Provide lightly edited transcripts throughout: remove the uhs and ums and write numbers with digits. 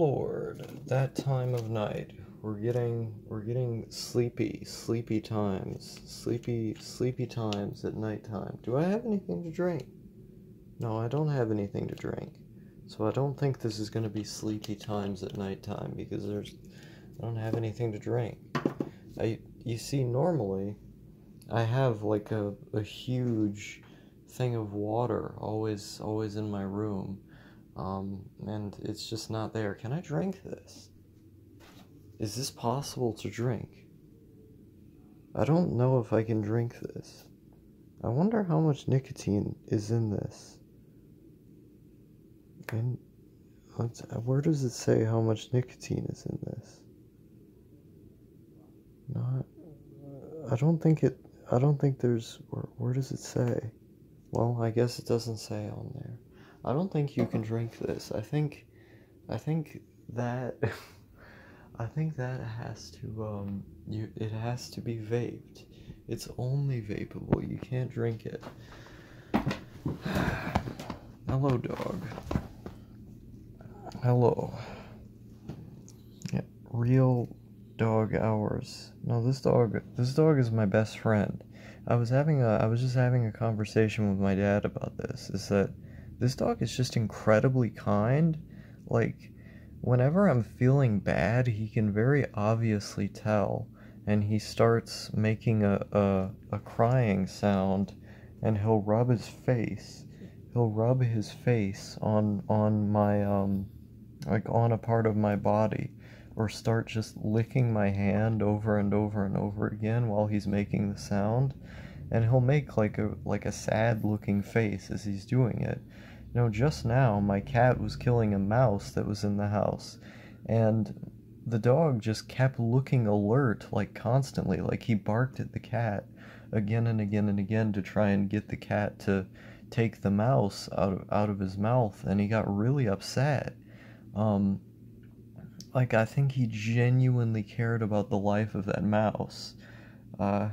Lord, that time of night. We're getting sleepy times at nighttime. Do I have anything to drink? No, I don't have anything to drink. So I don't think this is gonna be sleepy times at nighttime because I don't have anything to drink. You see, normally I have like a huge thing of water always in my room. And it's just not there. Can I drink this? Is this possible to drink? I don't know if I can drink this. I wonder how much nicotine is in this. And where does it say how much nicotine is in this? Not. I don't think there's. Where does it say? Well, I guess it doesn't say on there. I don't think you can drink this. I think that I think that has to it has to be vaped. It's only vapable. You can't drink it. Hello, dog. Hello. Yeah, real dog hours. No, this dog is my best friend. I was just having a conversation with my dad about this. Is that this dog is just incredibly kind. Like, whenever I'm feeling bad, he can very obviously tell, and he starts making a crying sound, and he'll rub his face. He'll rub his face on my like on a part of my body, or start just licking my hand over and over and over again while he's making the sound, and he'll make like a sad looking face as he's doing it. You know, just now my cat was killing a mouse that was in the house, and the dog just kept looking alert, like constantly, like he barked at the cat again and again and again to try and get the cat to take the mouse out of his mouth, and he got really upset. Um, like, I think he genuinely cared about the life of that mouse. Uh,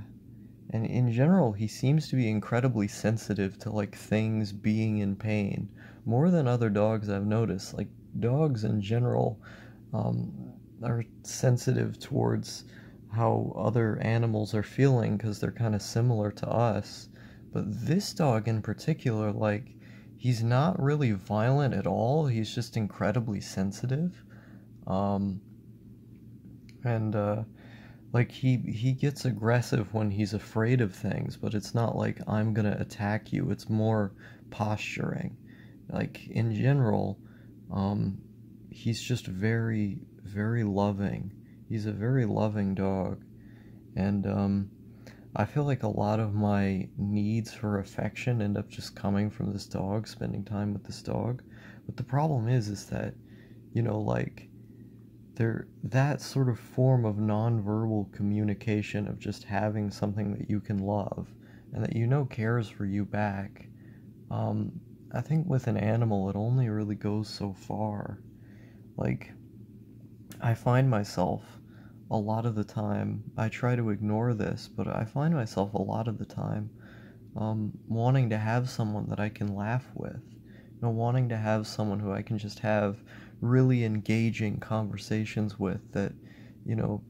and in general, he seems to be incredibly sensitive to, like, things being in pain. More than other dogs I've noticed. Like, dogs in general um, are sensitive towards how other animals are feeling because they're kind of similar to us. But this dog in particular, like, he's not really violent at all. He's just incredibly sensitive. Um, and like he gets aggressive when he's afraid of things, but it's not like I'm gonna attack you. It's more posturing. Like, in general, um, he's just very loving. He's a very loving dog, and I feel like a lot of my needs for affection end up just coming from this dog, spending time with this dog. But the problem is that, like, there, that sort of form of nonverbal communication of just having something that you can love and that cares for you back. um I think with an animal it only really goes so far. Like, I find myself a lot of the time, I try to ignore this, but I find myself a lot of the time wanting to have someone that I can laugh with, wanting to have someone who I can just have really engaging conversations with, that,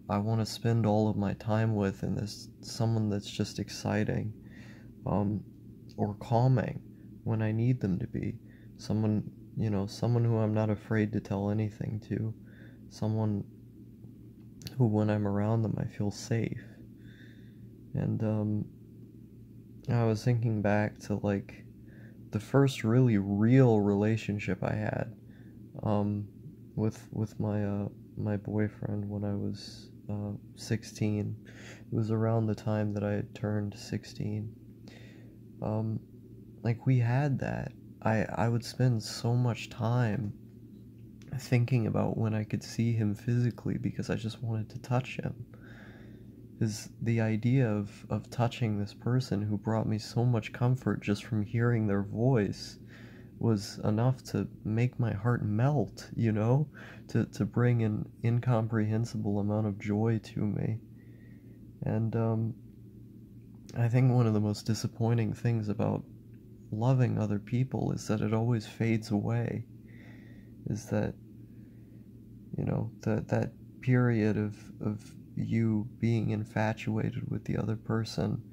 I want to spend all of my time with, and this someone that's just exciting, um, or calming when I need them to be. Someone, someone who I'm not afraid to tell anything to. Someone who, when I'm around them, I feel safe. And, I was thinking back to, like, the first really real relationship I had, with my boyfriend when I was 16. It was around the time that I had turned 16. Um, like, we had that. I would spend so much time thinking about when I could see him physically because I just wanted to touch him. Is the idea of touching this person who brought me so much comfort just from hearing their voice was enough to make my heart melt, to bring an incomprehensible amount of joy to me. And I think one of the most disappointing things about loving other people is that it always fades away. Is that You know, that period of you being infatuated with the other person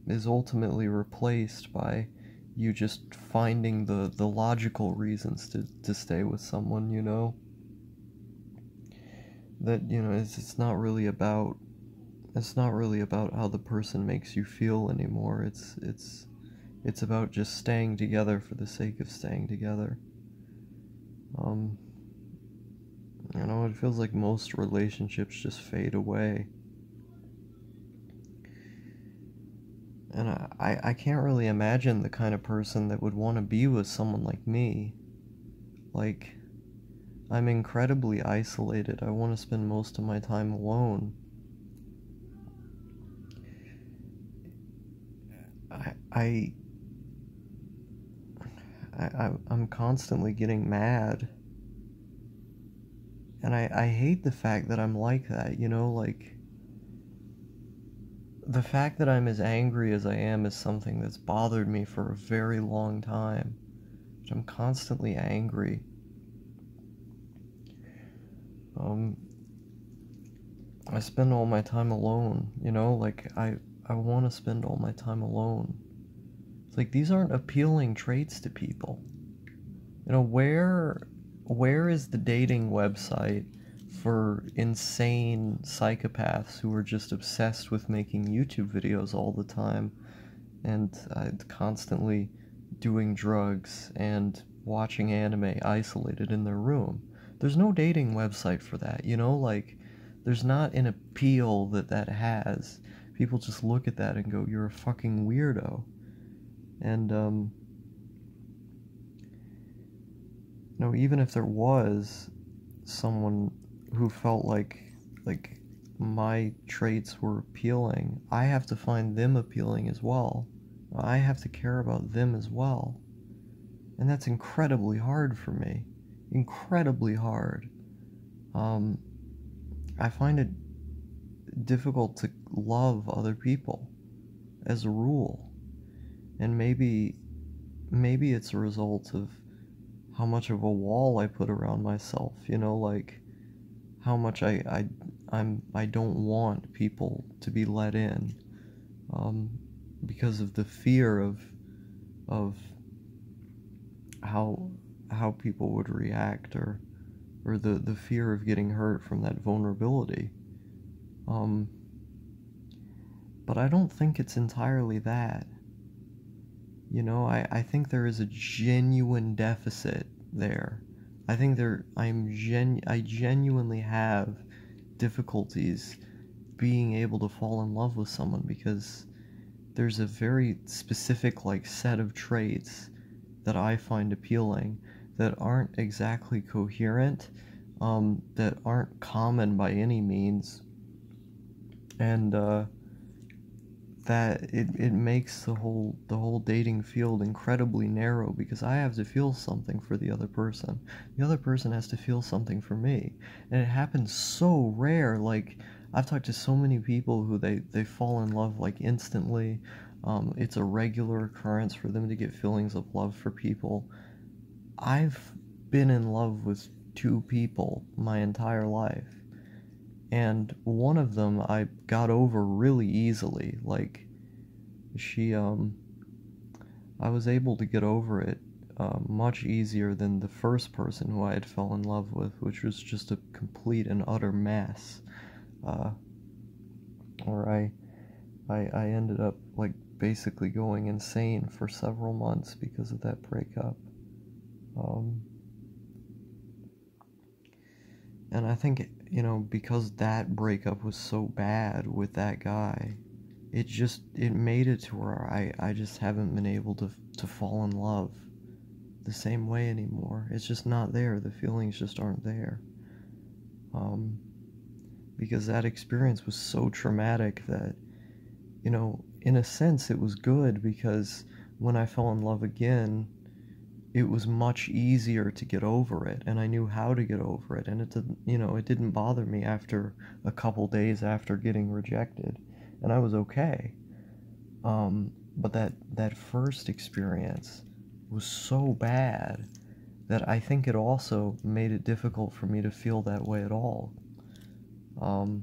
is ultimately replaced by you just finding the logical reasons to stay with someone, you know? That, you know, it's not really about how the person makes you feel anymore. It's about just staying together for the sake of staying together. Um, you know, it feels like most relationships just fade away. And I can't really imagine the kind of person that would want to be with someone like me. Like, I'm incredibly isolated. I want to spend most of my time alone. I, I, I'm constantly getting mad. And I hate the fact that I'm like that, you know, like, the fact that I'm as angry as I am is something that's bothered me for a very long time. I'm constantly angry. Um, I spend all my time alone, you know, like, I want to spend all my time alone. It's like, these aren't appealing traits to people. You know, where is the dating website for insane psychopaths who are just obsessed with making YouTube videos all the time and constantly doing drugs and watching anime isolated in their room? There's no dating website for that, you know? Like, there's not an appeal that has. People just look at that and go, "You're a fucking weirdo." And no, even if there was someone who felt like my traits were appealing, I have to find them appealing as well. I have to care about them as well. And that's incredibly hard for me. Incredibly hard. Um, I find it difficult to love other people as a rule. And maybe it's a result of how much of a wall I put around myself, you know, like how much I don't want people to be let in, um, because of the fear of how people would react, or the fear of getting hurt from that vulnerability. Um, but I don't think it's entirely that. You know, I think there is a genuine deficit there. I think I genuinely have difficulties being able to fall in love with someone because there's a very specific like set of traits that I find appealing that aren't exactly coherent, that aren't common by any means, and that it makes the whole dating field incredibly narrow because I have to feel something for the other person. The other person has to feel something for me. And it happens so rare. Like, I've talked to so many people who they fall in love like instantly. It's a regular occurrence for them to get feelings of love for people. I've been in love with two people my entire life, and one of them I got over really easily. Like, she I was able to get over it much easier than the first person who I had fell in love with, which was just a complete and utter mess. Uh, where I ended up like basically going insane for several months because of that breakup. Um, and I think, you know, because that breakup was so bad with that guy, it made it to where I just haven't been able to fall in love the same way anymore. It's just not there. The feelings just aren't there. Um, because that experience was so traumatic that, you know, in a sense it was good because when I fell in love again, it was much easier to get over it, and I knew how to get over it, and it didn't, you know, it didn't bother me after a couple days after getting rejected, and I was okay. But that first experience was so bad that I think it also made it difficult for me to feel that way at all. And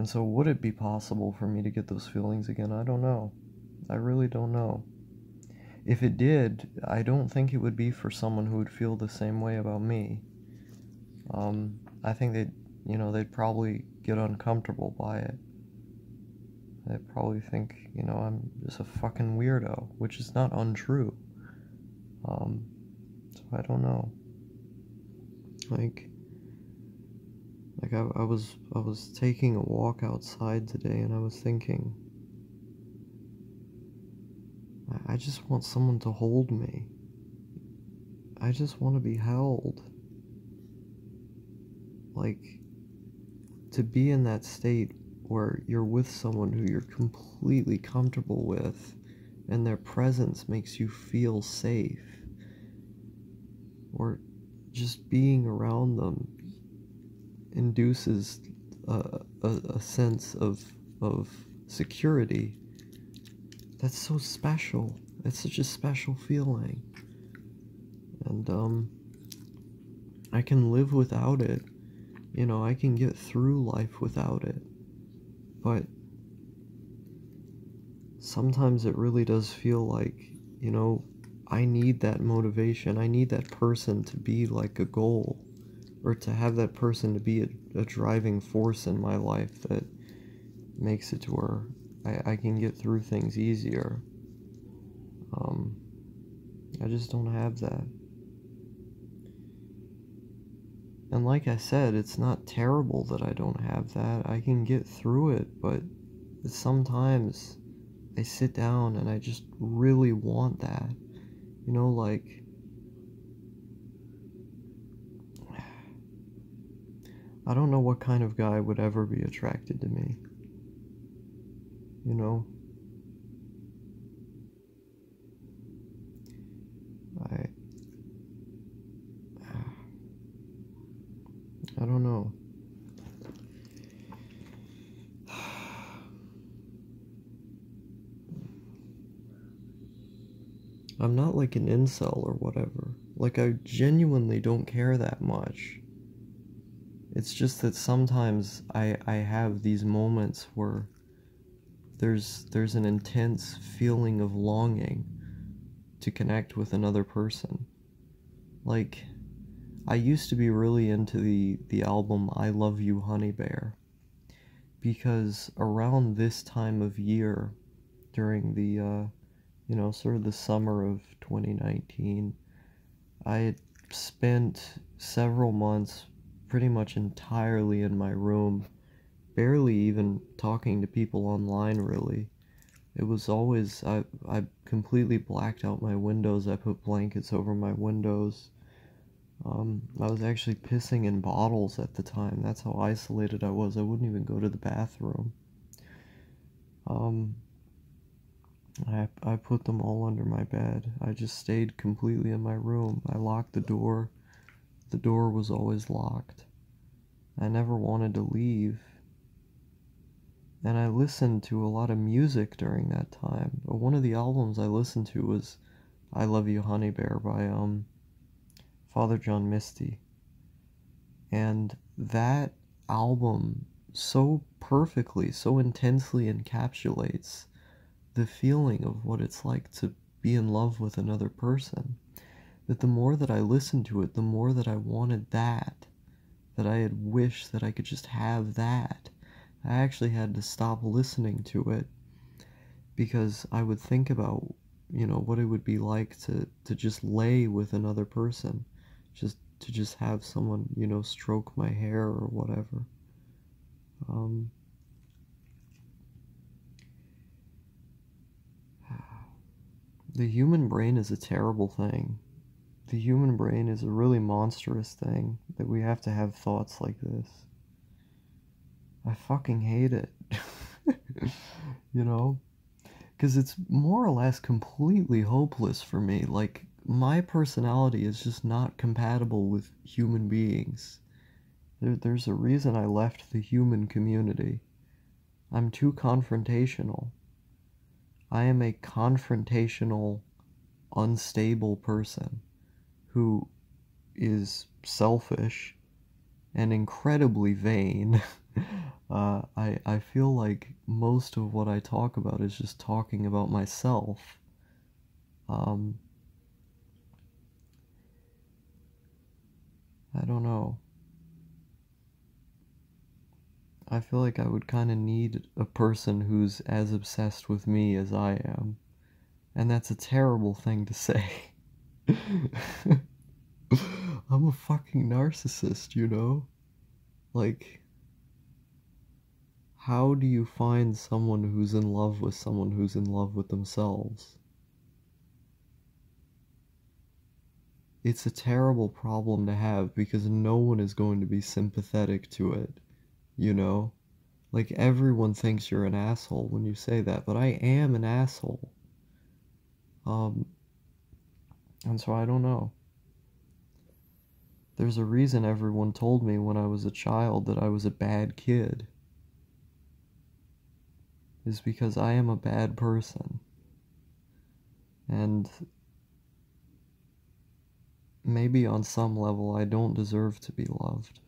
so would it be possible for me to get those feelings again? I don't know. I really don't know. If it did, I don't think it would be for someone who would feel the same way about me. I think they'd probably get uncomfortable by it. They'd probably think, I'm just a fucking weirdo, which is not untrue. So I don't know. Like I was taking a walk outside today, and I was thinking, I just want someone to hold me. I just want to be held. Like, to be in that state where you're with someone who you're completely comfortable with, and their presence makes you feel safe, or just being around them induces a sense of security. That's so special. It's such a special feeling. And I can live without it. I can get through life without it. But sometimes it really does feel like, I need that motivation. I need that person to be like a goal, or to have that person to be a driving force in my life that makes it to where I can get through things easier. I just don't have that. And like I said, it's not terrible that I don't have that. I can get through it, but sometimes I sit down and I just really want that. Like, I don't know what kind of guy would ever be attracted to me. I don't know. I'm not like an incel or whatever. Like, I genuinely don't care that much. It's just that sometimes I have these moments where there's an intense feeling of longing to connect with another person. Like, I used to be really into the album I Love You, Honey Bear, because around this time of year, during the sort of the summer of 2019, I had spent several months pretty much entirely in my room, barely even talking to people online, really. It was always, I completely blacked out my windows. I put blankets over my windows. I was actually pissing in bottles at the time. That's how isolated I was. I wouldn't even go to the bathroom. I put them all under my bed. I just stayed completely in my room. I locked the door. The door was always locked. I never wanted to leave. And I listened to a lot of music during that time. But one of the albums I listened to was I Love You, Honey Bear by Father John Misty. And that album so perfectly, so intensely encapsulates the feeling of what it's like to be in love with another person, that the more that I listened to it, the more that I wanted that I had wished that I could just have that. I actually had to stop listening to it because I would think about, what it would be like to just lay with another person, to just have someone, stroke my hair or whatever. The human brain is a terrible thing. The human brain is a really monstrous thing that we have to have thoughts like this. I fucking hate it. Because it's more or less completely hopeless for me. Like, my personality is just not compatible with human beings. There's a reason I left the human community. I'm too confrontational. I am a confrontational unstable person who is selfish and incredibly vain. I feel like most of what I talk about is just talking about myself. I don't know. I feel like I would kind of need a person who's as obsessed with me as I am. And that's a terrible thing to say. I'm a fucking narcissist, you know? Like, how do you find someone who's in love with someone who's in love with themselves? It's a terrible problem to have because no one is going to be sympathetic to it, you know? Like, everyone thinks you're an asshole when you say that, but I am an asshole. And so I don't know. There's a reason everyone told me when I was a child that I was a bad kid. Is because I am a bad person. And maybe on some level I don't deserve to be loved.